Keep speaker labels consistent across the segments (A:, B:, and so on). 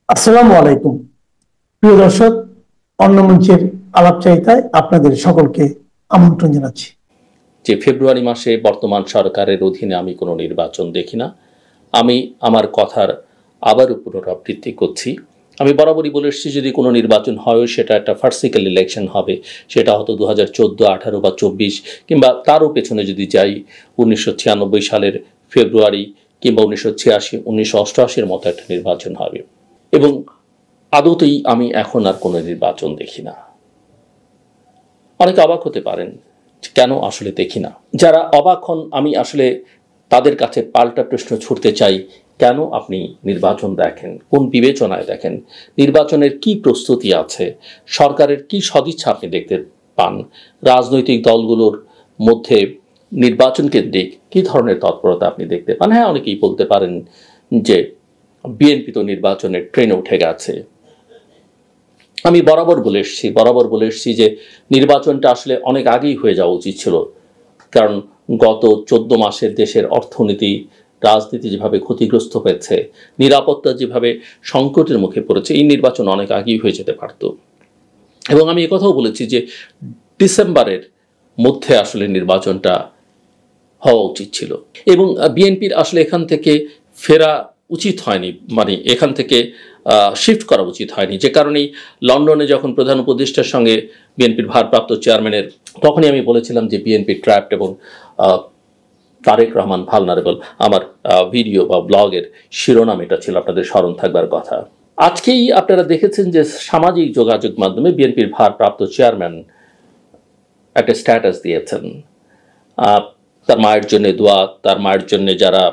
A: আসসালামু আলাইকুম প্রিয় দর্শক, অন্য মঞ্চের আলাপচারিতায় আপনাদের সকলকে আমন্ত্রণ জানাচ্ছি।
B: যে ফেব্রুয়ারি মাসে বর্তমান সরকারের অধীনে আমি কোনো নির্বাচন দেখি না। আমি আমার কথার আবারও পুনরাবৃত্তি করছি। আমি বরাবরই বলে এসেছি, যদি কোনো নির্বাচন হয় সেটা একটা ফার্সিক্যাল ইলেকশন হবে, সেটা হয়তো 2014, 18 বা 24 কিংবা তারও পেছনে যদি যাই 1996 সালের ফেব্রুয়ারি কিংবা 1986, 1988-র মতো একটা নির্বাচন হবে। এবং আদতেই আমি এখন আর কোনো নির্বাচন দেখি না। অনেকে অবাক হতে পারেন কেন আসলে দেখি না। যারা অবাক হন, আমি আসলে তাদের কাছে পাল্টা প্রশ্ন ছুড়তে চাই, কেন আপনি নির্বাচন দেখেন, কোন বিবেচনায় দেখেন, নির্বাচনের কি প্রস্তুতি আছে, সরকারের কি সদিচ্ছা আপনি দেখতে পান, রাজনৈতিক দলগুলোর মধ্যে নির্বাচন কেন্দ্রিক কি ধরনের তৎপরতা আপনি দেখতে পান। হ্যাঁ, অনেকেই বলতে পারেন যে বিএনপি তো নির্বাচনের ট্রেনে উঠে গেছে। আমি বরাবর বলে এসেছি যে নির্বাচনটা আসলে অনেক আগেই হয়ে যাওয়া উচিত ছিল, কারণ গত 14 মাসের দেশের অর্থনীতি, রাজনীতি যেভাবে ক্ষতিগ্রস্ত হয়েছে, নিরাপত্তা যেভাবে সংকটের মুখে পড়েছে, এই নির্বাচন অনেক আগেই হয়ে যেতে পারত। এবং আমি একথাও বলেছি যে ডিসেম্বরের মধ্যে আসলে নির্বাচনটা হওয়া উচিত ছিল। এবং বিএনপির আসলে এখান থেকে ফেরা উচিত হয়নি, মানে এখান থেকে শিফট করা উচিত হয়নি। যে কারণেই লন্ডনে যখন প্রধান উপদেষ্টার সঙ্গে বিএনপির ভারপ্রাপ্ত চেয়ারম্যানের, তখনই আমি বলেছিলাম যে বিএনপি ট্র্যাপড এবং তারেক রহমান ভালনারেবল। আমার ভিডিও বা ব্লগের শিরোনাম এটা ছিল, আপনাদের স্মরণ থাকবার কথা। আজকেই আপনারা দেখেছেন যে সামাজিক যোগাযোগ মাধ্যমে বিএনপির ভারপ্রাপ্ত চেয়ারম্যান একটা স্ট্যাটাস দিয়েছেন, তার মায়ের জন্য দোয়া, তার মায়ের জন্য যারা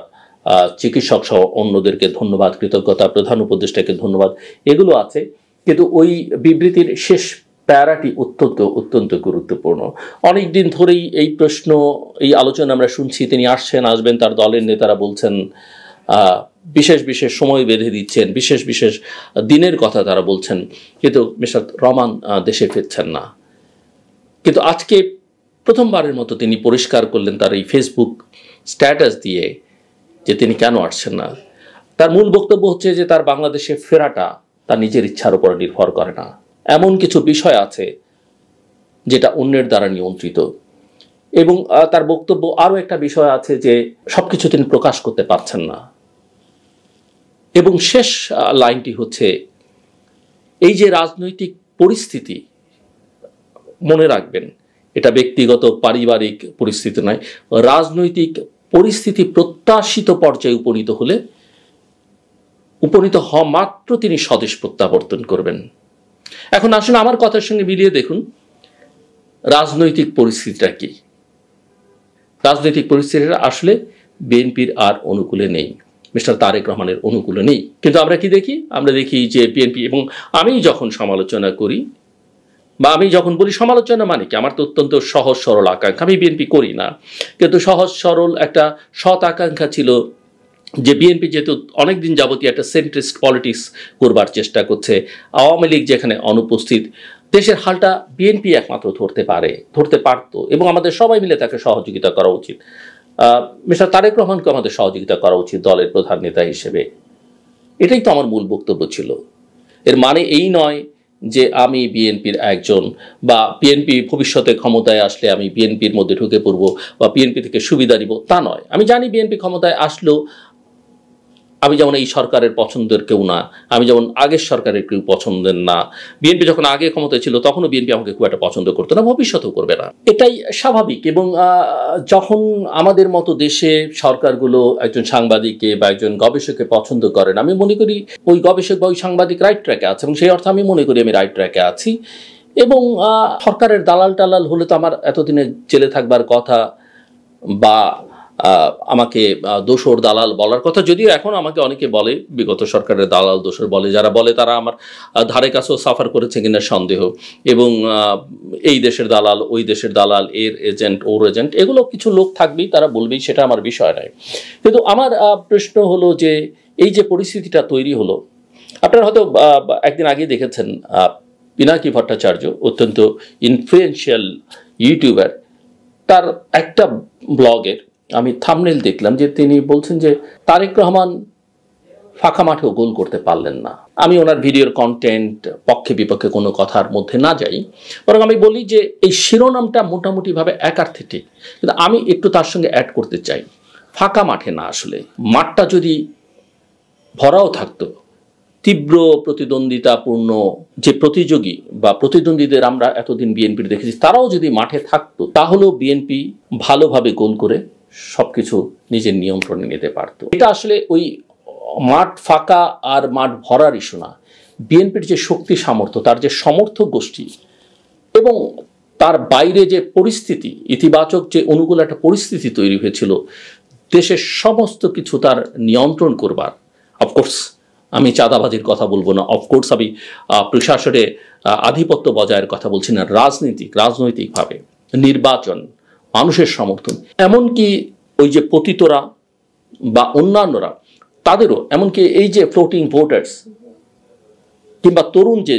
B: চিকিৎসক সহ অন্যদেরকে ধন্যবাদ, কৃতজ্ঞতা, প্রধান উপদেষ্টাকে ধন্যবাদ, এগুলো আছে। কিন্তু ওই বিবৃতির শেষ প্যারাটি অত্যন্ত গুরুত্বপূর্ণ। অনেক দিন ধরেই এই প্রশ্ন, এই আলোচনা আমরা শুনছি, তিনি আসবেন, তার দলের নেতারা বলছেন বিশেষ সময় বেঁধে দিচ্ছেন, বিশেষ দিনের কথা তারা বলছেন, কিন্তু মিস্টার রহমান দেশে ফিরছেন না। কিন্তু আজকে প্রথমবারের মতো তিনি পরিষ্কার করলেন তার এই ফেসবুক স্ট্যাটাস দিয়ে যে তিনি কেন আসছেন না। তার মূল বক্তব্য হচ্ছে যে তার বাংলাদেশে ফেরাটা তার নিজের ইচ্ছার উপর নির্ভর করে না, এমন কিছু বিষয় আছে যেটা অন্যের দ্বারা নিয়ন্ত্রিত। এবং তার বক্তব্য আরও একটা বিষয় আছে যে সবকিছু তিনি প্রকাশ করতে পারছেন না। এবং শেষ লাইনটি হচ্ছে, এই যে রাজনৈতিক পরিস্থিতি, মনে রাখবেন এটা ব্যক্তিগত পারিবারিক পরিস্থিতি নয়, রাজনৈতিক পরিস্থিতি প্রত্যাশিত পর্যায়ে উপনীত হওয়া মাত্র তিনি স্বদেশ প্রত্যাবর্তন করবেন। এখন আসলে আমার কথার সঙ্গে মিলিয়ে দেখুন রাজনৈতিক পরিস্থিতিটা কি। রাজনৈতিক পরিস্থিতিটা আসলে বিএনপির আর অনুকূলে নেই, মিস্টার তারেক রহমানের অনুকূলে নেই। কিন্তু আমরা কি দেখি? আমরা দেখি যে বিএনপি, এবং আমি যখন সমালোচনা করি বা আমি যখন বলি সমালোচনা মানে কি, আমার তো অত্যন্ত সহজ সরল আকাঙ্ক্ষা, আমি বিএনপি করি না, কিন্তু সহজ সরল একটা সৎ আকাঙ্ক্ষা ছিল যে বিএনপি যেহেতু অনেকদিন যাবতীয় একটা সেন্ট্রিস্ট পলিটিক্স করবার চেষ্টা করছে, আওয়ামী লীগ যেখানে অনুপস্থিত, দেশের হালটা বিএনপি একমাত্র ধরতে পারত, এবং আমাদের সবাই মিলে তাকে সহযোগিতা করা উচিত। মিস্টার তারেক রহমানকে আমাদের সহযোগিতা করা উচিত দলের প্রধান নেতা হিসেবে। এটাই তো আমার মূল বক্তব্য ছিল। এর মানে এই নয় যে আমি বিএনপির একজন, বা বিএনপি ভবিষ্যতে ক্ষমতায় আসলে আমি বিএনপির মধ্যে ঢুকে পড়ব বা বিএনপি থেকে সুবিধা নিব, তা নয়। আমি জানি বিএনপি ক্ষমতায় আসলেও আমি যেমন এই সরকারের পছন্দের কেউ না, আমি যেমন আগের সরকারের কেউ পছন্দের না। বিএনপি যখন আগে ক্ষমতায় ছিল তখনও বিএনপি আমাকে খুব একটা পছন্দ করতো না, ভবিষ্যতেও করবে না, এটাই স্বাভাবিক। এবং যখন আমাদের মতো দেশে সরকারগুলো একজন সাংবাদিককে বা একজন গবেষককে পছন্দ করেন, আমি মনে করি ওই গবেষক বা ওই সাংবাদিক রাইট ট্র্যাকে আছে, এবং সেই অর্থে আমি মনে করি আমি রাইট ট্র্যাকে আছি। এবং সরকারের দালাল টালাল হলে তো আমার এতদিনে জেলে থাকবার কথা, বা আমাকে দোসর দালাল বলার কথা, যদিও এখন আমাকে অনেকে বলে বিগত সরকারের দালাল দোসর বলে, যারা বলে তারা আমার ধারে কাছেও সাফার করেছে কিনা সন্দেহ। এবং এই দেশের দালাল, ওই দেশের দালাল, এর এজেন্ট, ওর এজেন্ট, এগুলো কিছু লোক থাকবেই, তারা বলবেই, সেটা আমার বিষয় নয়। কিন্তু আমার প্রশ্ন হলো যে এই যে পরিস্থিতিটা তৈরি হলো, আপনারা হয়তো একদিন আগে দেখেছেন পিনাকি ভট্টাচার্য, অত্যন্ত ইনফ্লুয়েন্সিয়াল ইউটিউবার, তার একটা ব্লগের আমি থাম্বনেল দেখলাম যে তিনি বলছেন যে তারেক রহমান ফাঁকা মাঠেও গোল করতে পারলেন না। আমি ওনার ভিডিওর কন্টেন্ট পক্ষে বিপক্ষে কোনো কথার মধ্যে না যাই, বরং আমি বলি যে এই শিরোনামটা মোটামুটিভাবে একার্থে ঠিক, কিন্তু আমি একটু তার সঙ্গে অ্যাড করতে চাই, ফাঁকা মাঠে না, আসলে মাঠটা যদি ভরাও থাকতো, তীব্র প্রতিদ্বন্দ্বিতাপূর্ণ যে প্রতিযোগী বা প্রতিদ্বন্দ্বীদের আমরা এতদিন বিএনপির দেখেছি, তারাও যদি মাঠে থাকতো, তাহলেও বিএনপি ভালোভাবে গোল করে সবকিছু নিজের নিয়ন্ত্রণে নিতে পারত। এটা আসলে ওই মাঠ ফাঁকা আর মাঠ ভরার ইস্যু না, বিএনপির যে শক্তি সামর্থ্য, তার যে সমর্থক গোষ্ঠী এবং তার বাইরে যে পরিস্থিতি, ইতিবাচক যে অনুকূল একটা পরিস্থিতি তৈরি হয়েছিল দেশের সমস্ত কিছু তার নিয়ন্ত্রণ করবার। অফকোর্স আমি চাঁদাবাজির কথা বলবো না, অফকোর্স আমি প্রশাসনে আধিপত্য বজায়ের কথা বলছি না, রাজনৈতিকভাবে নির্বাচন, মানুষের সমর্থন, এমনকি ওই যে পতিতরা বা অন্যান্যরা তাদেরও, এমনকি এই যে ফ্লোটিং ভোটার্স কিংবা তরুণ যে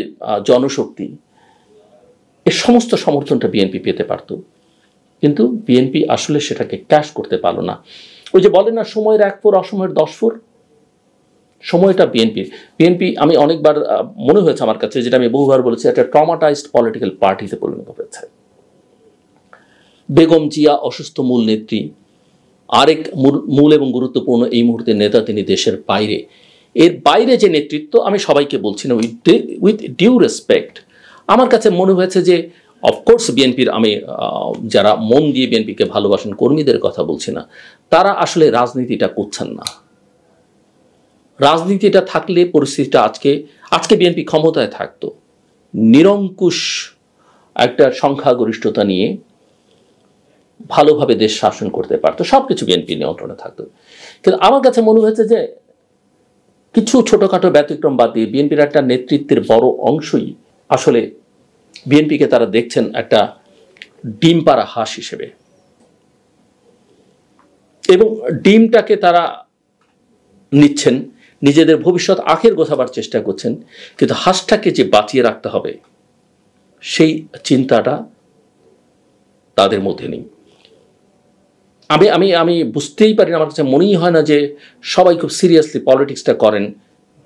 B: জনশক্তি, এর সমস্ত সমর্থনটা বিএনপি পেতে পারত, কিন্তু বিএনপি আসলে সেটাকে ক্যাশ করতে পারলো না। ওই যে বলে না, সময়ের 1 ফুর অসময়ের 10 ফুর, সময়টা বিএনপি আমি অনেকবার মনে হয়েছে আমার কাছে, যেটা আমি বহুবার বলেছি, একটা ট্রমাটাইজড পলিটিক্যাল পার্টিতে পরিণত হয়েছে। বেগম জিয়া অসুস্থ মূল নেত্রী, আরেক মূল এবং গুরুত্বপূর্ণ এই মুহূর্তে নেতা তিনি দেশের বাইরে। এর বাইরে যে নেতৃত্ব, আমি সবাইকে বলছি না, উইথ ডিউ রেসপেক্ট, আমার কাছে মনে হয়েছে যে অফকোর্স বিএনপির, আমি যারা মন দিয়ে বিএনপিকে ভালোবাসেন কর্মীদের কথা বলছি না, তারা আসলে রাজনীতিটা করছেন না। রাজনীতিটা থাকলে পরিস্থিতিটা আজকে বিএনপি ক্ষমতায় থাকতো, নিরঙ্কুশ একটা সংখ্যাগরিষ্ঠতা নিয়ে ভালোভাবে দেশ শাসন করতে পারতো, সবকিছু বিএনপি নিয়ন্ত্রণে থাকতো। কিন্তু আমার কাছে মনে হয়েছে যে কিছু ছোটখাটো ব্যতিক্রম বাদ দিয়ে বিএনপির একটা নেতৃত্বের বড় অংশই আসলে বিএনপিকে তারা দেখছেন একটা ডিম পাড়া হাঁস হিসেবে, এবং ডিমটাকে তারা নিচ্ছেন, নিজেদের ভবিষ্যৎ আখের গোছাবার চেষ্টা করছেন, কিন্তু হাঁসটাকে যে বাঁচিয়ে রাখতে হবে সেই চিন্তাটা তাদের মধ্যে নেই। আমি বুঝতেই পারি না, আমার কাছে মনেই হয় না যে সবাই খুব সিরিয়াসলি পলিটিক্সটা করেন।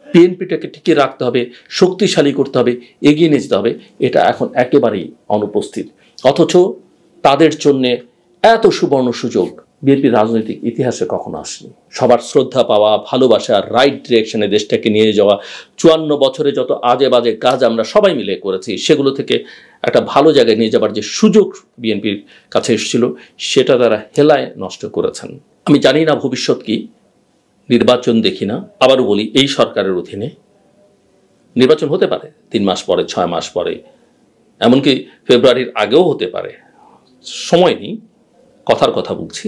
B: বিএনপিটাকে টিকিয়ে রাখতে হবে, শক্তিশালী করতে হবে, এগিয়ে নিয়ে যেতে হবে, এটা এখন একেবারেই অনুপস্থিত। অথচ তাদের জন্যে এত সুবর্ণ সুযোগ বিএনপির রাজনৈতিক ইতিহাসে কখনো আসেনি। সবার শ্রদ্ধা পাওয়া, ভালোবাসা, রাইট ডিরেকশনে দেশটাকে নিয়ে যাওয়া, 54 বছরে যত আজে বাজে কাজ আমরা সবাই মিলে করেছি, সেগুলো থেকে একটা ভালো জায়গায় নিয়ে যাবার যে সুযোগ বিএনপির কাছে এসেছিল, সেটা তারা হেলায় নষ্ট করেছেন। আমি জানি না ভবিষ্যৎ কি, নির্বাচন দেখি না। আবারও বলি, এই সরকারের অধীনে নির্বাচন হতে পারে 3 মাস পরে, 6 মাস পরে, এমনকি ফেব্রুয়ারির আগেও হতে পারে, সময় নেই, কথার কথা বলছি।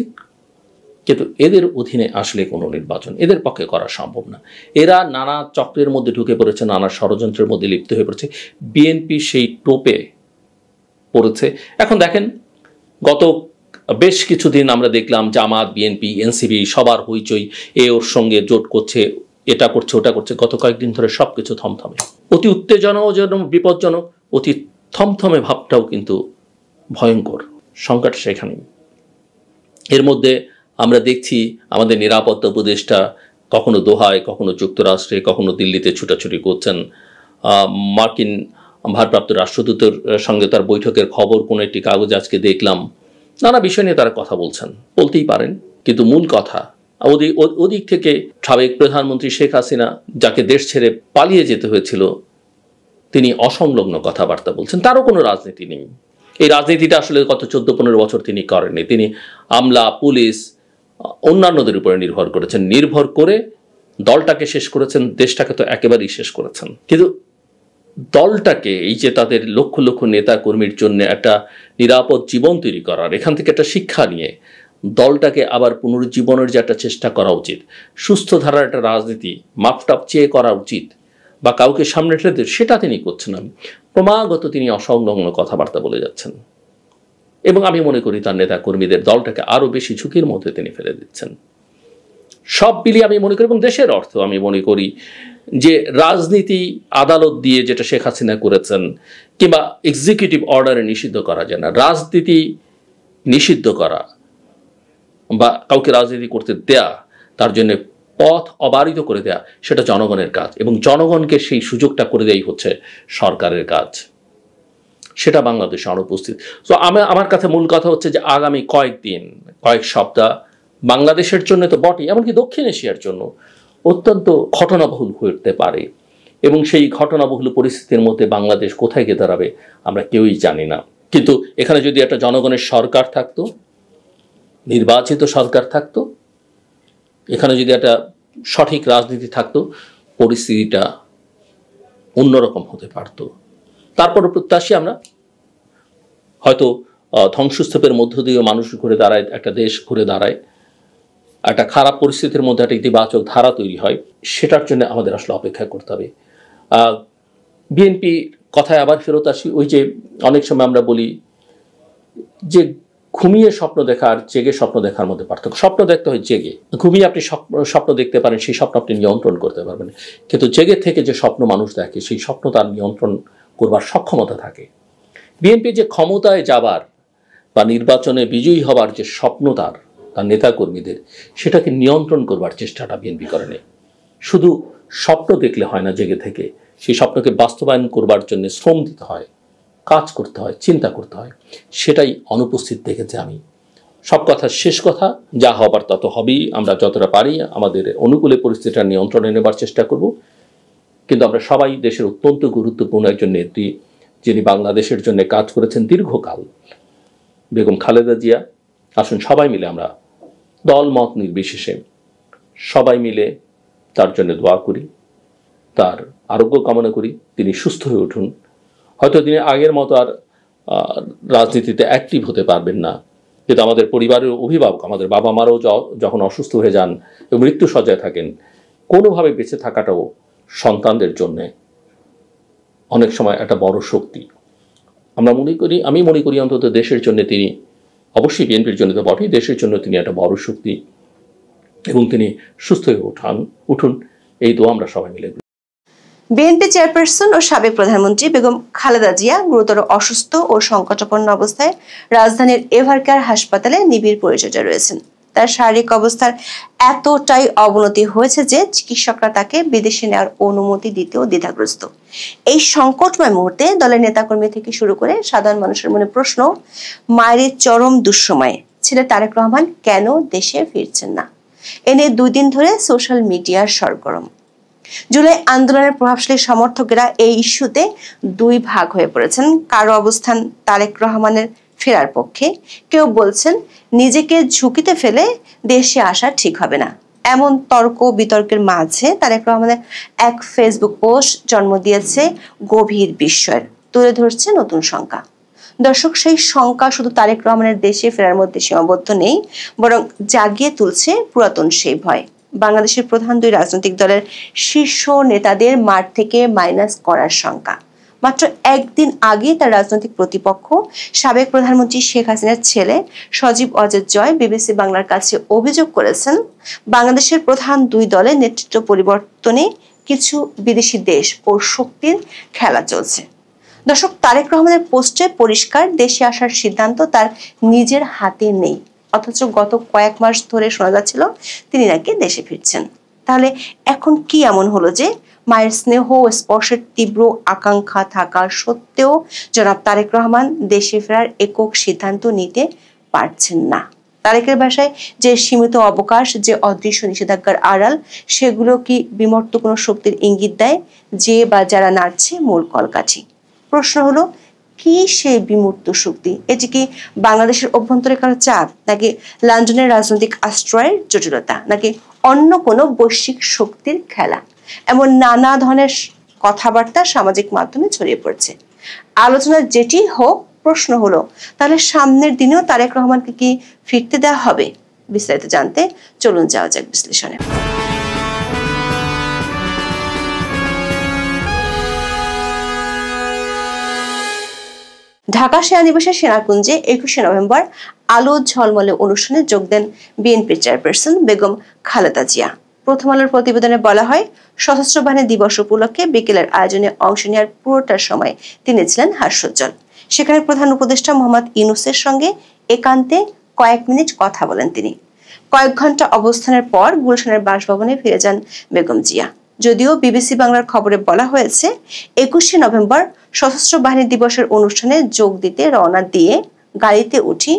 B: কিন্তু এদের অধীনে আসলে কোনো নির্বাচন এদের পক্ষে করা সম্ভব না। এরা নানা চক্রের মধ্যে ঢুকে পড়েছে, নানা ষড়যন্ত্রের মধ্যে লিপ্ত হয়ে পড়েছে। বিএনপি সেই টোপে পড়েছে। এখন দেখেন, গত বেশ কিছুদিন আমরা দেখলাম জামাত, বিএনপি, এনসিপি সবার হইচই, ওর সঙ্গে জোট করছে, এটা করছে, ওটা করছে। গত কয়েকদিন ধরে সব কিছু থমথমে, অতি উত্তেজনাজনক, বিপজ্জনক, অতি থমথমে ভাবটাও কিন্তু ভয়ঙ্কর। সংকটটা সেখানেই। এর মধ্যে আমরা দেখছি আমাদের নিরাপত্তা উপদেষ্টা কখনো দোহায়, কখনো যুক্তরাষ্ট্রে, কখনো দিল্লিতে ছুটাছুটি করছেন। মার্কিন ভারপ্রাপ্ত রাষ্ট্রদূতের সঙ্গে তার বৈঠকের খবর কোনো একটি কাগজ আজকে দেখলাম। নানা বিষয় নিয়ে তারা কথা বলতেই পারেন, কিন্তু মূল কথা ওদিক থেকে সাবেক প্রধানমন্ত্রী শেখ হাসিনা, যাকে দেশ ছেড়ে পালিয়ে যেতে হয়েছিল, তিনি অসংলগ্ন কথাবার্তা বলছেন। তারও কোনো রাজনীতি নেই। এই রাজনীতিটা আসলে গত 14-15 বছর তিনি করেননি। তিনি আমলা, পুলিশ, অন্যান্যদের উপরে নির্ভর করেছেন, নির্ভর করে দলটাকে শেষ করেছেন, দেশটাকে তো একেবারেই শেষ করেছেন। কিন্তু দলটাকে, এই যে তাদের লক্ষ লক্ষ নেতা কর্মীর জন্য একটা নিরাপদ জীবন তৈরি করার, এখান থেকে একটা শিক্ষা নিয়ে দলটাকে আবার পুনরুজ্জীবনের যে একটা চেষ্টা করা উচিত, সুস্থ ধারার একটা রাজনীতি মাপটাপ চেয়ে করা উচিত, বা কাউকে সামনে ঠেলে, সেটা তিনি করছেন না। ক্রমাগত তিনি অসংলগ্ন কথাবার্তা বলে যাচ্ছেন, এবং আমি মনে করি তার নেতা কর্মীদের, দলটাকে আরো বেশি ঝুঁকির মধ্যে তিনি ফেলে দিচ্ছেন। সব মিলিয়ে আমি মনে করি, এবং দেশের অর্থ আমি মনে করি যে রাজনীতি আদালত দিয়ে যেটা শেখ হাসিনা করেছেন, কিংবা এক্সিকিউটিভ অর্ডারে নিষিদ্ধ করা যায় না। রাজনীতি নিষিদ্ধ করা বা কাউকে রাজনীতি করতে দেয়া, তার জন্য পথ অবারিত করে দেয়া সেটা জনগণের কাজ, এবং জনগণকে সেই সুযোগটা করে দেয়াই হচ্ছে সরকারের কাজ। সেটা বাংলাদেশে অনুপস্থিত। তো আমার কাছে মূল কথা হচ্ছে যে আগামী কয়েকদিন, কয়েক সপ্তাহ বাংলাদেশের জন্য তো বটেই, এমনকি দক্ষিণ এশিয়ার জন্য অত্যন্ত ঘটনাবহুল হয়ে উঠতে পারে, এবং সেই ঘটনাবহুল পরিস্থিতির মধ্যে বাংলাদেশ কোথায় গিয়ে দাঁড়াবে আমরা কেউই জানি না। কিন্তু এখানে যদি একটা জনগণের সরকার থাকতো, নির্বাচিত সরকার থাকতো, এখানে যদি একটা সঠিক রাজনীতি থাকতো, পরিস্থিতিটা অন্যরকম হতে পারত। তারপরও প্রত্যাশী আমরা হয়তো ধ্বংসস্তূপের মধ্য দিয়ে মানুষ ঘুরে দাঁড়ায়, একটা দেশ ঘুরে দাঁড়ায়, একটা খারাপ পরিস্থিতির মধ্যে একটা ইতিবাচক ধারা তৈরি হয়, সেটার জন্য আমাদের আসলে অপেক্ষা করতে হবে। বিএনপি কথায় আবার ফেরত আসি, ওই যে অনেক সময় আমরা বলি যে ঘুমিয়ে স্বপ্ন দেখা আর জেগে স্বপ্ন দেখার মধ্যে পার্থক্য। স্বপ্ন দেখতে হয় জেগে, ঘুমিয়ে আপনি স্বপ্ন দেখতে পারেন, সেই স্বপ্ন আপনি নিয়ন্ত্রণ করতে পারবেন, কিন্তু জেগে থেকে যে স্বপ্ন মানুষ দেখে সেই স্বপ্ন তার নিয়ন্ত্রণ করবার সক্ষমতা থাকে। বিএনপি যে ক্ষমতায় যাবার বা নির্বাচনে বিজয়ী হবার যে স্বপ্ন তার নেতাকর্মীদের, সেটাকে নিয়ন্ত্রণ করবার চেষ্টাটা বিএনপি করেনি। শুধু স্বপ্ন দেখলে হয় না, জেগে থেকে সেই স্বপ্নকে বাস্তবায়ন করবার জন্য শ্রম দিতে হয়, কাজ করতে হয়, চিন্তা করতে হয়, সেটাই অনুপস্থিত দেখেছি আমি। সব কথা শেষ কথা, যা হবার তা তো হবেই। আমরা যতটা পারি আমাদের অনুকূলে পরিস্থিতিটা নিয়ন্ত্রণে নেবার চেষ্টা করব, কিন্তু আমরা সবাই দেশের অত্যন্ত গুরুত্বপূর্ণ একজন নেত্রী, যিনি বাংলাদেশের জন্য কাজ করেছেন দীর্ঘকাল, বেগম খালেদা জিয়া। আসুন সবাই মিলে আমরা দল মত নির্বিশেষে সবাই মিলে তার জন্য দোয়া করি, তার আরোগ্য কামনা করি, তিনি সুস্থ হয়ে উঠুন। হয়তো তিনি আগের মতো আর রাজনীতিতে অ্যাক্টিভ হতে পারবেন না, কিন্তু আমাদের পরিবারের অভিভাবক, আমাদের বাবা মারাও যখন অসুস্থ হয়ে যান এবং মৃত্যু সজ্জায় থাকেন, কোনোভাবে বেঁচে থাকাটাও সন্তানদের জন্যে অনেক সময় একটা বড় শক্তি। আমি মনে করি অন্তত দেশের জন্য তিনি, অবশ্যই বিএনপির জন্য তো বটেই, দেশের জন্য তিনি একটা বড় শক্তি, এবং তিনি সুস্থ হয়ে উঠুন, এই দোয়া আমরা সবাই মিলে।
C: বিএনপি চেয়ারপারসন ও সাবেক প্রধানমন্ত্রী বেগম খালেদা জিয়া গুরুতর অসুস্থ ও সংকটাপন্ন অবস্থায় রাজধানীর এভারকেয়ার হাসপাতালে নিবিড় পরিচর্যায় রয়েছেন। তার শারীরিক অবস্থার এতটাই অবনতি হয়েছে যে চিকিৎসকরা তাকে বিদেশে নেওয়ার অনুমতি দিতেও দ্বিধাগ্রস্ত। এই সংকটময় মুহূর্তে দলের নেতাকর্মী থেকে শুরু করে সাধারণ মানুষের মনে প্রশ্ন, মায়ের চরম দুঃসময়ে ছেলে তারেক রহমান কেন দেশে ফিরছেন না? এনে 2 দিন ধরে সোশ্যাল মিডিয়ার সরগরম। জুলাই আন্দোলনের প্রভাবশালী সমর্থকেরা এই ইস্যুতে 2 ভাগ হয়ে পড়েছেন। কারো অবস্থান তারেক রহমানের ফেরার পক্ষে, কেউ বলছেন নিজেকে ঝুঁকিতে ফেলে দেশে আসা ঠিক হবে না। এমন তর্ক বিতর্কের মাঝে তারেক রহমানের এক ফেসবুক পোস্ট জন্ম দিয়েছে গভীর বিস্ময়ের, তুলে ধরছে নতুন শঙ্কা। দর্শক, সেই শঙ্কা শুধু তারেক রহমানের দেশে ফেরার মধ্যে সীমাবদ্ধ নেই, বরং জাগিয়ে তুলছে পুরাতন সেই ভয়। বাংলাদেশের প্রধান 2 রাজনৈতিক দলের শীর্ষ নেতাদের মাঠ থেকে মাইনাস করার শঙ্কা। মাত্র একদিন আগে তার রাজনৈতিক প্রতিপক্ষ সাবেক প্রধানমন্ত্রী শেখ হাসিনার ছেলে সজীব অজয় জয় বিবিসি বাংলার কাছে অভিযোগ করেছেন, বাংলাদেশের প্রধান 2 দলের নেতৃত্ব পরিবর্তনে কিছু বিদেশি দেশ ও শক্তির খেলা চলছে। দর্শক, তারেক রহমানের পোস্টে পরিষ্কার, দেশে আসার সিদ্ধান্ত তার নিজের হাতে নেই, অথচ গত কয়েক মাস ধরে শোনা যাচ্ছিল তিনি নাকি দেশে ফিরছেন। তাহলে এখন কি এমন হলো যে মায়ের স্নেহ ও স্পর্শের তীব্র আকাঙ্ক্ষা থাকা সত্ত্বেও জনাব তারেক রহমান দেশে ফেরার একক সিদ্ধান্ত নিতে পারছেন না? তারেকের ভাষায় যে সীমিত অবকাশ, যে অদৃশ্য নিষেধাজ্ঞার আড়াল, সেগুলো কি বিমর্ত কোনো শক্তির ইঙ্গিত দেয়, যে বা যারা নাড়ছে মূল কলকাঠি? প্রশ্ন হলো, কি সেই বিমূর্ত শক্তি? এটি কি বাংলাদেশের অভ্যন্তরে কারো চাপ, নাকি লন্ডনের রাজনৈতিক আশ্রয়ের জটিলতা, নাকি অন্য কোনো বৈশ্বিক শক্তির খেলা? এমন নানা ধরনের কথাবার্তা সামাজিক মাধ্যমে ছড়িয়ে পড়ছে। আলোচনা যেটি হোক, প্রশ্ন হলো, তাহলে সামনের দিনেও তারেক রহমানকে কি ফিরতে দেওয়া হবে? বিস্তারিত জানতে চলুন যাওয়া যাক বিশ্লেষণে। ঢাকা সেনানিবাসের সেনাকুঞ্জে 21শে নভেম্বর আলো ঝলমলে অনুষ্ঠানে যোগ দেন বিএনপি চেয়ারপারসন বেগম খালেদা জিয়া। প্রথম আলোর প্রতিবেদনে বলা হয়, সশস্ত্র বাহিনী দিবস উপলক্ষে বিকেলের আয়োজনে অংশ নেওয়ার পুরোটার সময় তিনি ছিলেন হাস্যোজ্জ্বল। সেখানে প্রধান উপদেষ্টা মোহাম্মদ ইউনূসের সঙ্গে একান্তে কয়েক মিনিট কথা বলেন তিনি। কয়েক ঘন্টা অবস্থানের পর গুলশানের বাসভবনে ফিরে যান বেগম জিয়া। যদিও বিবিসি বাংলার খবরে বলা হয়েছে 21শে নভেম্বর সশস্ত্র বাহিনী দিবসের অনুষ্ঠানে যোগ দিতে রওনা দিয়ে গাড়িতে উঠি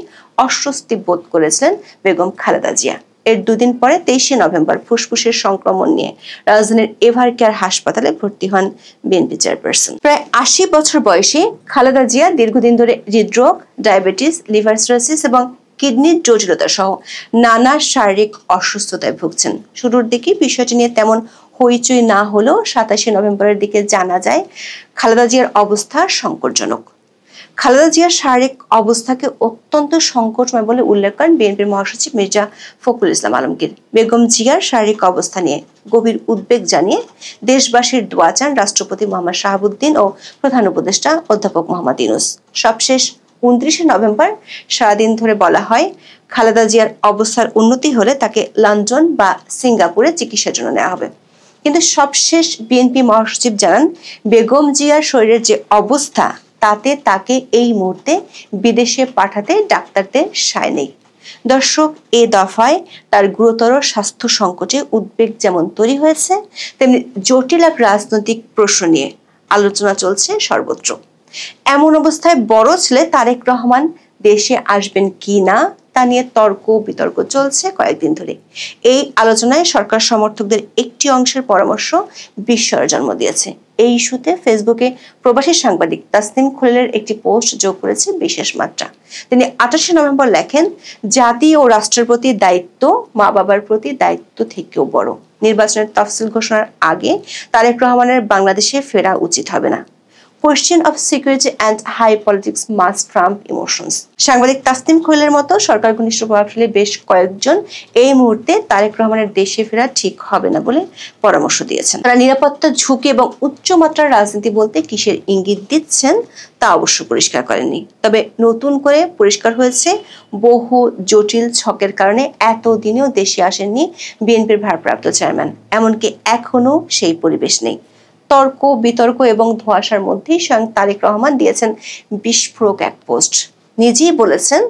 C: অস্বস্তি বোধ করেছিলেন বেগম খালেদা জিয়া। এর দুদিন পরে 23শে নভেম্বর ফুসফুসের সংক্রমণ নিয়ে রাজধানীর এভার কেয়ার হাসপাতালে ভর্তি হন বিএনপি চেয়ারপারসন। প্রায় 80 বছর বয়সী খালেদা জিয়া দীর্ঘদিন ধরে হৃদরোগ, ডায়াবেটিস, লিভার সিরোসিস এবং কিডনির জটিলতা সহ নানা শারীরিক অসুস্থতায় ভুগছেন। শুরুর দিকে বিষয়টি নিয়ে তেমন হইচই না হলেও 27শে নভেম্বরের দিকে জানা যায় খালেদা জিয়ার অবস্থা সংকটজনক। খালেদা জিয়ার শারীরিক অবস্থাকে অত্যন্ত সংকটময় বলে উল্লেখ করেন বিএনপির মহাসচিব মির্জা ফখরুল ইসলাম আলমগীর। বেগম জিয়ার শারীরিক অবস্থা নিয়ে গভীর উদ্বেগ জানিয়ে দেশবাসীর দোয়া চান রাষ্ট্রপতি মোহাম্মদ শাহাবুদ্দিন ও প্রধান উপদেষ্টা অধ্যাপক মোহাম্মদ ইউনূস। সবশেষ 29শে নভেম্বর সারাদিন ধরে বলা হয় খালেদা জিয়ার অবস্থার উন্নতি হলে তাকে লন্ডন বা সিঙ্গাপুরে চিকিৎসার জন্য নেওয়া হবে। কিন্তু সবশেষ বিএনপি মহাসচিব জানান বেগম জিয়ার শরীরের যে অবস্থা তাতে তাকে এই মুহূর্তে বিদেশে পাঠাতে ডাক্তারদের সায় নেই। দর্শক, এ দফায় তার গুরুতর স্বাস্থ্য সংকটে উদ্বেগ যেমন তৈরি হয়েছে, তেমনি জটিল এক রাজনৈতিক প্রশ্ন নিয়ে আলোচনা চলছে সর্বত্র। এমন অবস্থায় বড় ছেলে তারেক রহমান দেশে আসবেন কি না তা নিয়ে তর্ক বিতর্ক চলছে কয়েকদিন ধরে। এই আলোচনায় সরকার সমর্থকদের একটি অংশের পরামর্শ বিস্ময়ের জন্ম দিয়েছে। এই ইস্যুতে ফেসবুকে প্রবাসী সাংবাদিক তাসনিম খলিলের একটি পোস্ট যোগ করেছে বিশেষ মাত্রা। তিনি 28শে নভেম্বর লেখেন, জাতি ও রাষ্ট্রের প্রতি দায়িত্ব মা বাবার প্রতি দায়িত্ব থেকেও বড়। নির্বাচনের তফসিল ঘোষণার আগে তারেক রহমানের বাংলাদেশে ফেরা উচিত হবে না। Question of security and high politics must trump emotions. সাংবাদিক তাসনিম খলিলের মতো সরকার ঘনিষ্ঠ প্রভাবশালী বেশ কয়েকজন এই মুহূর্তে তারেক রহমানের দেশে ফেরা ঠিক হবে না বলে পরামর্শ দিয়েছেন। তারা নিরাপত্তা ঝুঁকি এবং উচ্চমাত্রার রাজনীতি বলতে কিসের ইঙ্গিত দিচ্ছেন তা অবশ্য পরিষ্কার করেননি। তবে নতুন করে পরিষ্কার হয়েছে বহু জটিল ছকের কারণে এতদিনেও দেশে আসেননি বিএনপির ভারপ্রাপ্ত চেয়ারম্যান। এমনকি এখনো সেই পরিবেশ নেই। তর্ক বিতর্ক এবং ধোঁয়াশার মধ্যেই স্বয়ং তারেক রহমান দিয়েছেন বিস্ফোরক এক পোস্ট। নিজেই বলেছেন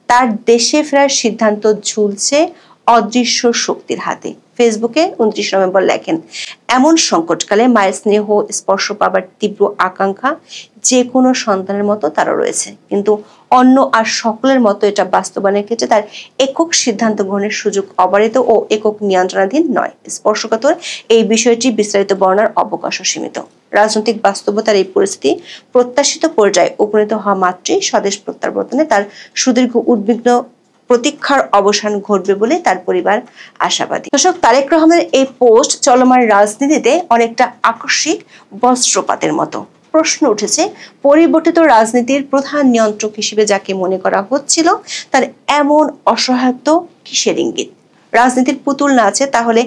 C: তার দেশে ফেরার সিদ্ধান্ত ঝুলছে অদৃশ্য শক্তির হাতে। ফেসবুকে 29 নভেম্বর লেখেন, এমন সংকটকালে মায়ের স্নেহ স্পর্শ পাবার তীব্র আকাঙ্ক্ষা যে কোনো সন্তানের মতো তারও রয়েছে, কিন্তু অন্য আর সকলের মতো এটা বাস্তবায়নের ক্ষেত্রে তার একক সিদ্ধান্ত গ্রহণের সুযোগ অবারিত ও একক নিয়ন্ত্রণাধীন নয়। স্পর্শকাতর এই বিষয়টি বিস্তারিত বর্ণনার অবকাশও সীমিত। রাজনৈতিক বাস্তবতার এই পরিস্থিতি প্রত্যাশিত পর্যায়ে উপনীত হওয়া মাত্রই স্বদেশ প্রত্যাবর্তনে তার সুদীর্ঘ উদ্বিগ্ন প্রতীক্ষার অবসান ঘটবে বলে তার পরিবার আশাবাদী। দর্শক, তারেক রহমানের এই পোস্ট চলমান রাজনীতিতে অনেকটা আকস্মিক বস্ত্রপাতের মতো। প্রশ্ন উঠেছে, পরিবর্তিত রাজনীতির প্রধান নিয়ন্ত্রক হিসেবে যাকে মনে করা হচ্ছিল তার এমন অসহায়ত্ব কিসের ইঙ্গিত? রাজনীতির পুতুল না আছে তাহলে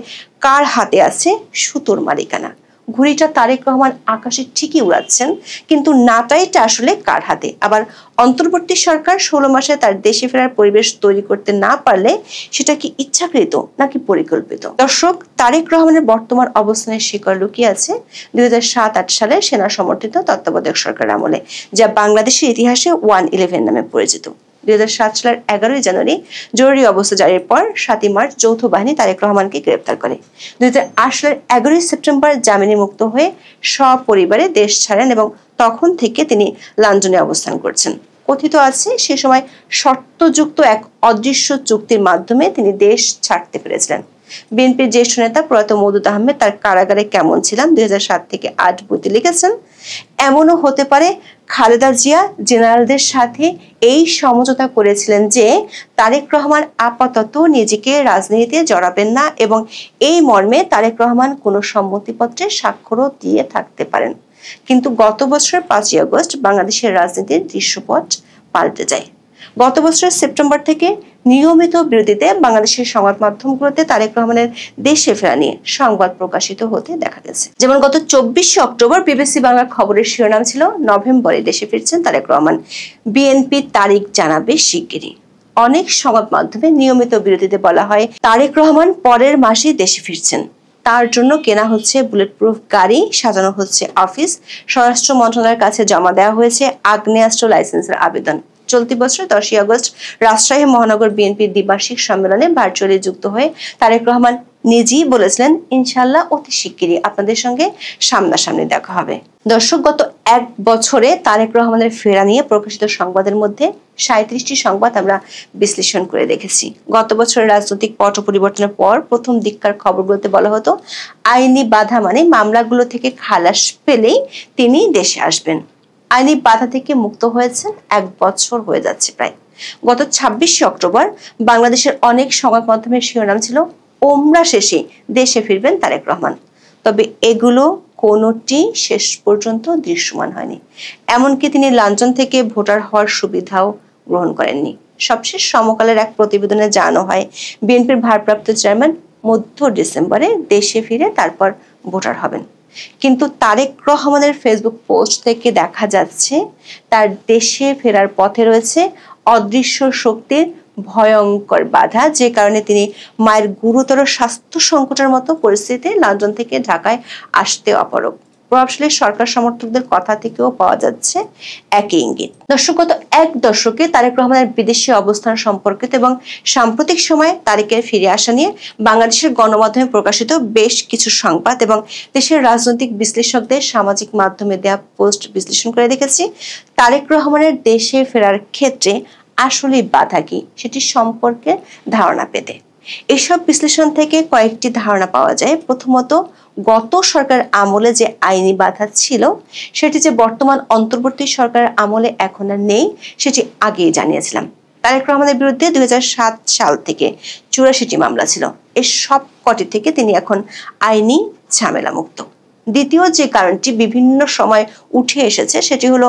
C: কার হাতে আছে সুতোর মালিকানা? ঘুড়িটা তারেক রহমান আকাশে ঠিকই উড়াচ্ছেন, কিন্তু নাটাইটা আসলে কার হাতে? আবার অন্তর্বর্তী সরকার 16 মাসে তার দেশে ফেরার পরিবেশ তৈরি করতে না পারলে সেটা কি ইচ্ছাকৃত নাকি পরিকল্পিত? দর্শক, তারেক রহমানের বর্তমান অবস্থানের শিকড় লুকিয়ে আছে 2007-08 সালে সেনা সমর্থিত তত্ত্বাবধায়ক সরকার আমলে, যা বাংলাদেশের ইতিহাসে 111 নামে পরিচিত। 2007 সালের 11 জানুয়ারি জরুরি অবস্থা জারির পর 7 মার্চ যৌথ বাহিনী তারেক রহমানকে গ্রেপ্তার করে। 2008 সালের 11 সেপ্টেম্বর জামিনে মুক্ত হয়ে সপরিবারে দেশ ছাড়েন এবং তখন থেকে তিনি লন্ডনে অবস্থান করছেন। কথিত আছে সে সময় শর্তযুক্ত এক অদৃশ্য চুক্তির মাধ্যমে তিনি দেশ ছাড়তে পেরেছিলেন। বিএনপির জ্যেষ্ঠ নেতা প্রয়াত মওদুদ আহমেদ তার কারাগারে কেমন ছিলাম 2007 থেকে 8 বইতে লিখেছেন, এমনও হতে পারে খালেদা জিয়া জেনারেলদের সাথে এই সমঝোতা করেছিলেন যে তারেক রহমান আপাতত নিজেকে রাজনীতিতে জড়াবেন না এবং এই মর্মে তারেক রহমান কোনো সম্মতিপত্রে স্বাক্ষরও দিয়ে থাকতে পারেন। কিন্তু গত বছরের 5 আগস্ট বাংলাদেশের রাজনীতির দৃশ্যপট পাল্টে যায়। গত বছরের সেপ্টেম্বর থেকে নিয়মিত বিরতিতে বাংলাদেশের সংবাদ মাধ্যমগুলোতে তারেক রহমানের দেশে ফেরা নিয়ে সংবাদ প্রকাশিত হতে দেখা গেছে। যেমন গত 24শে অক্টোবর বিবিসি বাংলার খবরের শিরোনাম ছিল, নভেম্বরে দেশে ফিরছেন তারেক রহমান, বিএনপি তারিখ জানাবে শিগগিরই। অনেক সংবাদ মাধ্যমে নিয়মিত বিরতিতে বলা হয় তারেক রহমান পরের মাসেই দেশে ফিরছেন। তার জন্য কেনা হচ্ছে বুলেট প্রুফ গাড়ি, সাজানো হচ্ছে অফিস, স্বরাষ্ট্র মন্ত্রণালয়ের কাছে জমা দেওয়া হয়েছে আগ্নেয়াস্ত্র লাইসেন্সের আবেদন। চলতি বছর 10ই আগস্ট রাজশাহী মহানগর বিএনপির দ্বিবার্ষিক সম্মেলনে ভার্চুয়ালি যুক্ত হয়ে তারেক রহমান নিজেই বলেছিলেন, ইনশাআল্লাহ অতি শিগগিরই আপনাদের সঙ্গে সামনাসামনি দেখা হবে। দর্শক, গত 1 বছরে তারেক রহমানের ফেরা নিয়ে প্রকাশিত সংবাদের মধ্যে 37টি সংবাদ আমরা বিশ্লেষণ করে দেখেছি। গত বছরের রাজনৈতিক পট পরিবর্তনের পর প্রথম দিককার খবরগুলোতে বলা হতো আইনি বাধা মানে মামলাগুলো থেকে খালাস পেলেই তিনি দেশে আসবেন। আইনি বাধা থেকে মুক্ত হয়েছেন 1 বছর হয়ে যাচ্ছে প্রায়। গত 26শে অক্টোবর বাংলাদেশের অনেক সংবাদ মাধ্যমের শিরোনাম ছিল ওমরা শেষে দেশে ফিরবেন তারেক রহমান। তবে এগুলো কোনোটি শেষ পর্যন্ত দৃশ্যমান হয়নি। এমনকি তিনি লাঞ্ছন থেকে ভোটার হওয়ার সুবিধাও গ্রহণ করেননি। সবশেষ সমকালের এক প্রতিবেদনে জানানো হয় বিএনপির ভারপ্রাপ্ত চেয়ারম্যান মধ্য ডিসেম্বরে দেশে ফিরে তারপর ভোটার হবেন। কিন্তু তারেক রহমানের ফেসবুক পোস্ট থেকে দেখা যাচ্ছে তার দেশে ফেরার পথে রয়েছে অদৃশ্য শক্তির ভয়ঙ্কর বাধা, যে কারণে তিনি মায়ের গুরুতর স্বাস্থ্য সংকটের মতো পরিস্থিতিতে লন্ডন থেকে ঢাকায় আসতে অপারগ। প্রভাবশালী সরকার সমর্থকদের কথা থেকেও পাওয়া যাচ্ছে একই ইঙ্গিত। দর্শক, গত 1 দশকে তারেক রহমানের বিদেশি অবস্থান সম্পর্কিত এবং সাম্প্রতিক সময়ে তারেকের ফিরে আসা নিয়ে বাংলাদেশের গণমাধ্যমে প্রকাশিত বেশ কিছু সংবাদ এবং দেশের রাজনৈতিক বিশ্লেষকদের সামাজিক মাধ্যমে দেয়া পোস্ট বিশ্লেষণ করে দেখেছি তারেক রহমানের দেশে ফেরার ক্ষেত্রে আসলে বাধা কি সেটি সম্পর্কে ধারণা পেতে। এসব বিশ্লেষণ থেকে কয়েকটি ধারণা পাওয়া যায়। প্রথমত, গত সরকার আমলে যে আইনি বাধা ছিল সেটি যে বর্তমান অন্তর্বর্তী সরকারের আমলে এখন আর নেই সেটি আগেই জানিয়েছিলাম। তারেক রহমানের বিরুদ্ধে 2007 সাল থেকে 84টি মামলা ছিল। এর সব কটি থেকে তিনি এখন আইনি ঝামেলা মুক্ত। দ্বিতীয় যে কারণটি বিভিন্ন সময় উঠে এসেছে সেটি হলো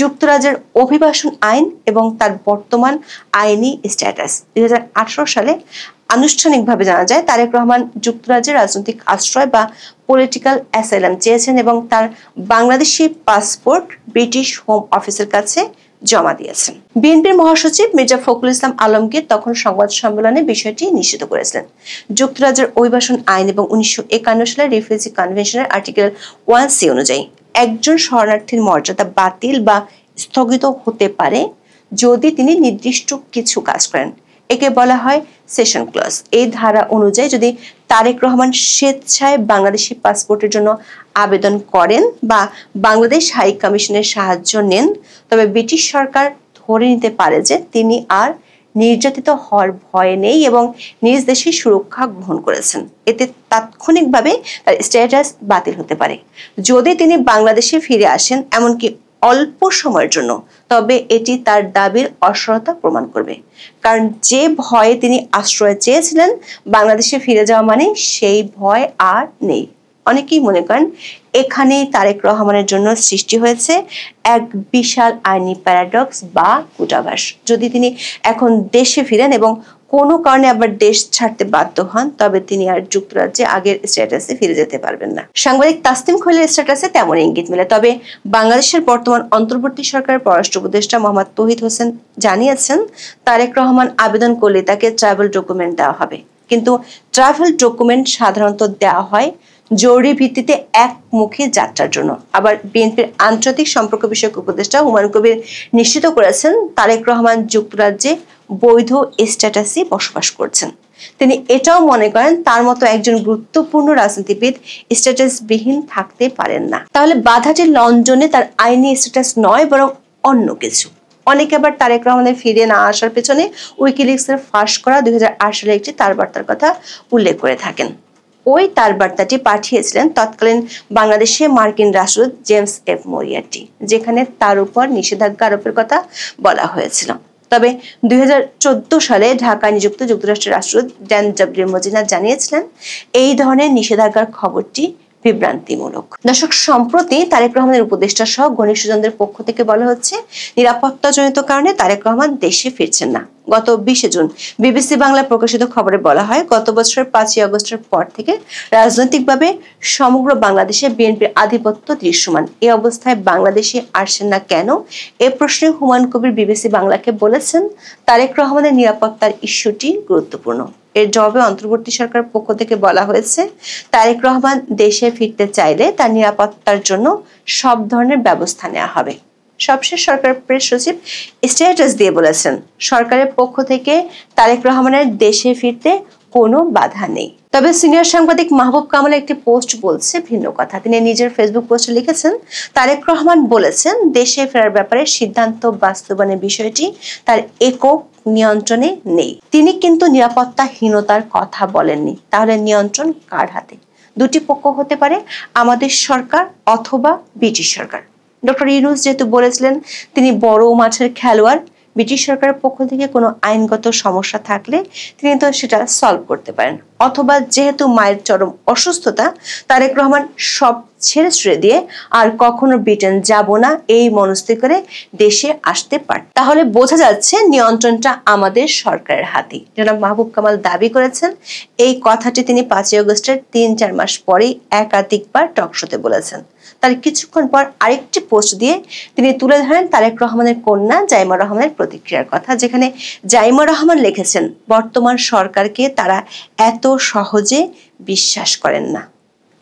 C: যুক্তরাজ্যের অভিবাসন আইন এবং তার বর্তমান আইনি স্ট্যাটাস। 2018 সালে আনুষ্ঠানিকভাবে জানা যায় তারেক রহমান যুক্তরাজ্যের রাজনৈতিক আশ্রয় বা পলিটিক্যাল অ্যাসাইলাম চেয়েছেন এবং তার বাংলাদেশি পাসপোর্ট ব্রিটিশ হোম অফিসের কাছে জমা দিয়েছেন। বিএনপির মহাসচিব মির্জা ফখরুল ইসলাম আলমগীর তখন সংবাদ সম্মেলনে বিষয়টি নিশ্চিত করেছিলেন। যুক্তরাজ্যের অভিবাসন আইন এবং 1951 সালের রিফিউজি কনভেনশনের আর্টিকেল 1C অনুযায়ী একজন শরণার্থীর মর্যাদা বাতিল বা স্থগিত হতে পারে যদি তিনি নির্দিষ্ট কিছু কাজ করেন। একে বলা হয় সেশন ক্লজ। এই ধারা অনুযায়ী যদি তারেক রহমান স্বেচ্ছায় বাংলাদেশি পাসপোর্টের জন্য আবেদন করেন বা বাংলাদেশ হাই কমিশনের সাহায্য নেন, তবে ব্রিটিশ সরকার ধরে নিতে পারে যে তিনি আর নির্যাতিত হওয়ার ভয় নেই এবং নিজ দেশে সুরক্ষা গ্রহণ করেছেন। এতে তাৎক্ষণিকভাবে তার স্ট্যাটাস বাতিল হতে পারে। যদি তিনি বাংলাদেশে ফিরে আসেন এমনকি অল্প সময়ের জন্য, তবে এটি তার দাবির অসরতা প্রমাণ করবে। কারণ যে ভয়ে তিনি আশ্রয় চেয়েছিলেন বাংলাদেশে ফিরে যাওয়া মানে সেই ভয় আর নেই। অনেকেই মনে করেন এখানেই তারেক রহমানের জন্য সৃষ্টি হয়েছে এক বিশাল আইনি প্যারাডক্স বা কূটাভাস। যদি তিনি এখন দেশে ফিরেন এবং কোনো কারণে আবার দেশ ছাড়তে বাধ্য হন, তবে তিনি আর যুক্তরাজ্যে আগের স্ট্যাটাসে ফিরে যেতে পারবেন না। সাংবাদিক তাসনিম খলিলের স্ট্যাটাসে তেমন ইঙ্গিত মেলে। তবে বাংলাদেশের বর্তমান অন্তর্বর্তী সরকারের পররাষ্ট্র উপদেষ্টা মোহাম্মদ তৌহিদ হোসেন জানিয়েছেন তারেক রহমান আবেদন করলে তাকে ট্রাভেল ডকুমেন্ট দেওয়া হবে। কিন্তু ট্রাভেল ডকুমেন্ট সাধারণত দেওয়া হয় জরুরি ভিত্তিতে একমুখী যাত্রার জন্য। আবার বিএনপির আন্তর্জাতিক সম্পর্ক বিষয়ক উপদেষ্টা হুমায়ুন কবির নিশ্চিত করেছেন তারেক রহমান যুক্তরাজ্যে বৈধ স্ট্যাটাসে বসবাস করছেন। তিনি এটাও মনে করেন তার মতো একজন গুরুত্বপূর্ণ রাজনীতিবিদ স্ট্যাটাসবিহীন থাকতে পারেন না। তাহলে বাধাটি লন্ডনে তার আইনি স্ট্যাটাস নয় বরং অন্য কিছু। অনেকে আবার তারেক রহমানের ফিরে না আসার পেছনে উইকিলিক্সের ফাঁস করা 2008 সালে একটি তার বার্তার কথা উল্লেখ করে থাকেন। ওই তার বার্তাটি পাঠিয়েছিলেন তৎকালীন বাংলাদেশে মার্কিন রাষ্ট্রদূত জেমস এফ মরিয়ার্টি, যেখানে তার উপর নিষেধাজ্ঞা আরোপের কথা বলা হয়েছিল। তবে 2014 সালে ঢাকায় নিযুক্ত যুক্তরাষ্ট্রের রাষ্ট্রদূত ড্যান ডব্লিউ মজিনা জানিয়েছিলেন এই ধরনের নিষেধাজ্ঞার খবরটি বিভ্রান্তিমূলক। দর্শক, সম্প্রতি তারেক রহমানের উপদেষ্টা সহ ঘনিষ্ঠজনদের পক্ষ থেকে বলা হচ্ছে নিরাপত্তাজনিত কারণে তারেক রহমান দেশে ফিরছেন না। গত 20 জুন বিবিসি বাংলা প্রকাশিত খবরে বলা হয় গত বছরের 5ই আগস্টের পর থেকে রাজনৈতিকভাবে সমগ্র বাংলাদেশে বিএনপির আধিপত্য দৃশ্যমান। এই অবস্থায় বাংলাদেশে আসছেন না কেন এ প্রশ্নে হুমায়ুন কবির বিবিসি বাংলাকে বলেছেন তারেক রহমানের নিরাপত্তার ইস্যুটি গুরুত্বপূর্ণ। এর জবাবে অন্তর্বর্তী সরকার পক্ষ থেকে বলা হয়েছে তারেক রহমান দেশে ফিরতে চাইলে তার নিরাপত্তার জন্য সব ধরনের ব্যবস্থা নেওয়া হবে। সবশেষ সরকার প্রেস সচিব স্ট্যাটাস দিয়ে বলেছেন, সরকারের পক্ষ থেকে তারেক রহমানের দেশে ফিরতে কোনো বাধা নেই। তবে সিনিয়র সাংবাদিক মাহবুব কামালের একটি পোস্ট বলছে ভিন্ন কথা। তিনি নিজের ফেসবুক পোস্টে লিখেছেন, তারেক রহমান বলেছেন দেশে ফেরার ব্যাপারে সিদ্ধান্ত বাস্তবায়নের বিষয়টি তার একক নিয়ন্ত্রণে নেই। তিনি কিন্তু নিরাপত্তাহীনতার কথা বলেননি। তাহলে নিয়ন্ত্রণ কার হাতে? দুটি পক্ষ হতে পারে, আমাদের সরকার অথবা ব্রিটিশ সরকার। ডক্টর ইউনূস যেহেতু বলেছিলেন তিনি বড় মাঠের খেলোয়াড়, ব্রিটিশ সরকারের পক্ষ থেকে কোনো আইনগত সমস্যা থাকলে তিনি তো সেটা সলভ করতে পারেন। অথবা যেহেতু মায়ের চরম অসুস্থতা, তারেক রহমান সব ছেড়ে ছুড়ে দিয়ে আর কখনো ব্রিটেন যাব না এই মনস্থির করে দেশে আসতে পারে। তাহলে বোঝা যাচ্ছে নিয়ন্ত্রণটা আমাদের সরকারের হাতে। জনাব মাহবুব কামাল দাবি করেছেন, এই কথাটি তিনি 5ই আগস্টের 3-4 মাস পরেই একাধিকবার টকশোতে বলেছেন। তার কিছুক্ষণ পর আরেকটি পোস্ট দিয়ে তিনি তুলে ধরেন তারেক রহমানের কন্যা জাইমা রহমানের প্রতিক্রিয়ার কথা, যেখানে জাইমা রহমান লিখেছেন, বর্তমান সরকারকে তারা এত সহজে বিশ্বাস করেন না।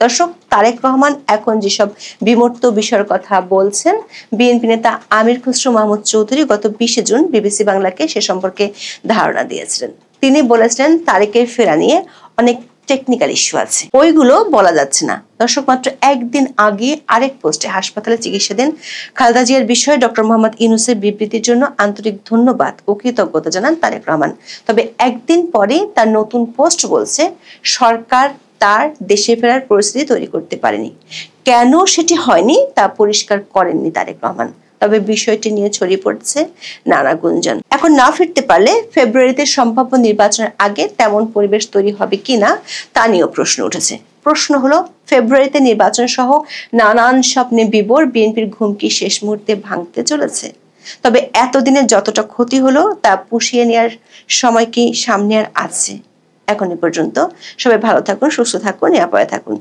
C: দর্শক, তারেক রহমান এখন যেসব বিমূর্ত বিষয়ের কথা বলছেন, বিএনপি নেতা আমির খুসরো মাহমুদ চৌধুরী গত 20 জুন বিবিসি বাংলাকে সে সম্পর্কে ধারণা দিয়েছিলেন। তিনি বলেছিলেন তারেকের ফেরা নিয়ে অনেক টেকনিক্যাল ইস্যু আছে, ওইগুলো বলা যাচ্ছে না। দর্শক, মাত্র একদিন আগে আরেক পোস্টে হাসপাতালে চিকিৎসাধীন খালেদা জিয়ার বিষয়ে ডক্টর মোহাম্মদ ইউনূসের বিবৃতির জন্য আন্তরিক ধন্যবাদ ও কৃতজ্ঞতা জানান তারেক রহমান। তবে একদিন পরে তার নতুন পোস্ট বলছে, সরকার তার দেশে ফেরার পরিস্থিতি তৈরি করতে পারেনি। কেন সেটি হয়নি তা পরিষ্কার করেননি তারেক রহমান। তবে বিষয়টি নিয়ে ছড়িয়ে পড়ছে নানা গুঞ্জন। এখন না ফিরতে পারলে ফেব্রুয়ারিতে সম্ভাব্য নির্বাচনের আগে তেমন পরিবেশ তৈরি হবে কিনা তা নিয়েও প্রশ্ন উঠেছে। প্রশ্ন হলো, ফেব্রুয়ারিতে নির্বাচন সহ নানান স্বপ্নে বিভোর বিএনপির ঘুম কি শেষ মুহূর্তে ভাঙতে চলেছে? তবে এতদিনে যতটা ক্ষতি হলো তা পুষিয়ে নেওয়ার সময় কি সামনে আর আছে? এখন এ পর্যন্ত। সবাই ভালো থাকুন, সুস্থ থাকুন, নিরাপদে থাকুন।